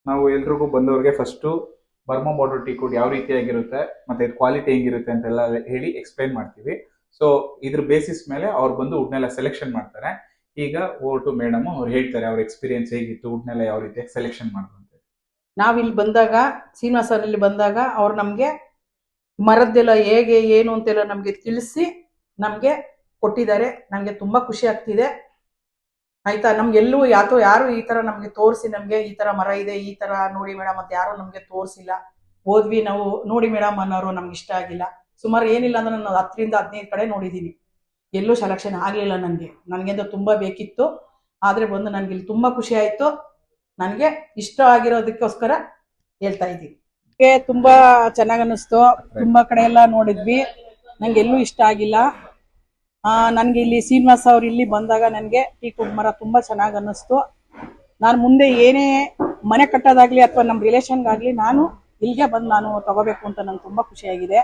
ನಾವು ಎಲ್ರಿಗೂ ಬಂದವ್ರಿಗೆ first Burma border teak wood ಯಾವ ರೀತಿಯಾಗಿರುತ್ತೆ ಮತ್ತೆ ಕ್ವಾಲಿಟಿ ಹೆಂಗಿರುತ್ತೆ ಅಂತೆಲ್ಲ ಹೇಳಿ ಎಕ್ಸ್ಪ್ಲೈನ್ ಮಾಡ್ತೀವಿ. ಸೊ ಇದ್ರ ಬೇಸಿಸ್ ಮೇಲೆ ಅವ್ರು ಬಂದು ವುಡ್ನೆಲ್ಲ ಸೆಲೆಕ್ಷನ್ ಮಾಡ್ತಾರೆ. ಈಗ ಓವರ್ ಟು ಮೇಡಮ್ ಅವ್ರು ಹೇಳ್ತಾರೆ ಅವ್ರ ಎಕ್ಸ್ಪೀರಿಯನ್ಸ್ ಹೇಗಿತ್ತು, ವುಡ್ನೆಲ್ಲ ಯಾವ ರೀತಿ ಸೆಲೆಕ್ಷನ್ ಮಾಡ್ತಾರೆ. ನಾವಿಲ್ಲಿ ಬಂದಾಗ ಶ್ರೀನಿವಾಸರಲ್ಲಿ ಬಂದಾಗ ಅವ್ರು ನಮಗೆ ಮರದ್ದೆಲ್ಲ ಹೇಗೆ ಏನು ಅಂತೆಲ್ಲ ನಮಗೆ ತಿಳಿಸಿ ನಮಗೆ ಕೊಟ್ಟಿದ್ದಾರೆ. ನಮಗೆ ತುಂಬಾ ಖುಷಿ ಆಗ್ತಿದೆ ಆಯ್ತಾ. ನಮ್ಗೆಲ್ಲೂ ಯಾರು ಈ ತರ ನಮ್ಗೆ ತೋರಿಸಿ ನಮ್ಗೆ ಈ ತರ ಮರ ಇದೆ ಈ ತರ ನೋಡಿ ಮೇಡಮ್ ಅಂತ ಯಾರು ನಮ್ಗೆ ತೋರಿಸಿಲ್ಲ. ಹೋದ್ವಿ ನಾವು ನೋಡಿ ಮೇಡಮ್ ಅನ್ನೋರು ನಮ್ಗೆ ಇಷ್ಟ ಆಗಿಲ್ಲ. ಸುಮಾರು ಏನಿಲ್ಲ ಅಂದ್ರೆ ನಾನು 10ರಿಂದ 15 ಕಡೆ ನೋಡಿದೀನಿ, ಎಲ್ಲೂ ಸೆಲೆಕ್ಷನ್ ಆಗ್ಲಿಲ್ಲ. ನನಗೆ ತುಂಬಾ ಬೇಕಿತ್ತು, ಆದ್ರೆ ಬಂದು ನನ್ಗೆ ಇಲ್ಲಿ ತುಂಬಾ ಖುಷಿ ಆಯ್ತು. ನನಗೆ ಇಷ್ಟ ಆಗಿರೋದಕ್ಕೋಸ್ಕರ ಹೇಳ್ತಾ ಇದ್ದೀನಿ. ತುಂಬಾ ಚೆನ್ನಾಗ್ ಅನ್ನಿಸ್ತು. ತುಂಬಾ ಕಡೆ ಎಲ್ಲ ನೋಡಿದ್ವಿ, ನಂಗೆ ಎಲ್ಲೂ ಇಷ್ಟ ಆಗಿಲ್ಲ. ನನ್ಗೆ ಇಲ್ಲಿ ಶ್ರೀನಿವಾಸ ಅವ್ರು ಇಲ್ಲಿ ಬಂದಾಗ ನನಗೆ ಈ ಮರ ತುಂಬಾ ಚೆನ್ನಾಗ್ ಅನ್ನಿಸ್ತು. ನಾನು ಮುಂದೆ ಏನೇ ಮನೆ ಕಟ್ಟೋದಾಗ್ಲಿ ಅಥವಾ ನಮ್ಮ ರಿಲೇಷನ್ಗಾಗ್ಲಿ ನಾನು ಇಲ್ಲಿಗೆ ಬಂದು ನಾನು ತಗೋಬೇಕು ಅಂತ ನಂಗೆ ತುಂಬಾ ಖುಷಿಯಾಗಿದೆ.